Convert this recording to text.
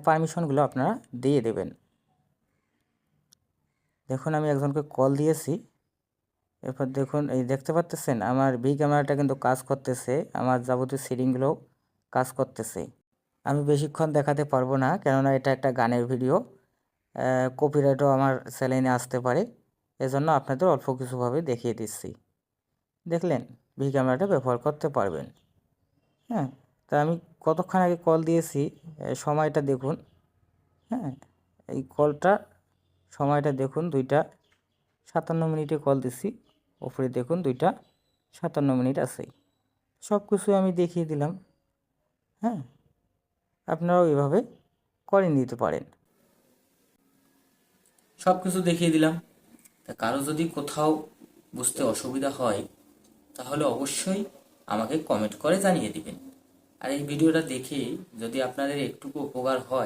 পারমিশনগুলো আপনারা দিয়ে দেবেন। দেখুন আমি একজনকে কল দিয়েছি, এরপর দেখুন এই দেখতে পাচ্ছেন আমার ভি ক্যামেরাটা কিন্তু কাজ করতেছে, আমার যাবতীয় সেটিংগুলো কাজ করতেছে। আমি বেশিক্ষণ দেখাতে পারবো না, কেননা এটা একটা গানের ভিডিও, কপিরাইটও আমার চ্যানেলে আসতে পারে, এজন্য আপনাদের অল্প কিছুভাবে দেখিয়ে দিচ্ছি। দেখলেন ভি ক্যামেরাটা ব্যবহার করতে পারবেন। হ্যাঁ, তা আমি কতক্ষণ আগে কল দিয়েছি, সময়টা দেখুন। হ্যাঁ, এই কলটা সময়টা দেখুন 2টা 57 কল দিছি, ওপরে দেখুন 2টা 57 আছে। সব কিছু আমি দেখিয়ে দিলাম। হ্যাঁ, আপনারাও এভাবে করে নিতে পারেন। সব কিছু দেখিয়ে দিলাম। তা কারো যদি কোথাও বুঝতে অসুবিধা হয় তাহলে অবশ্যই আমাকে কমেন্ট করে জানিয়ে দিবেন। আর এই ভিডিওটা দেখে যদি আপনাদের একটুকু উপকার হয়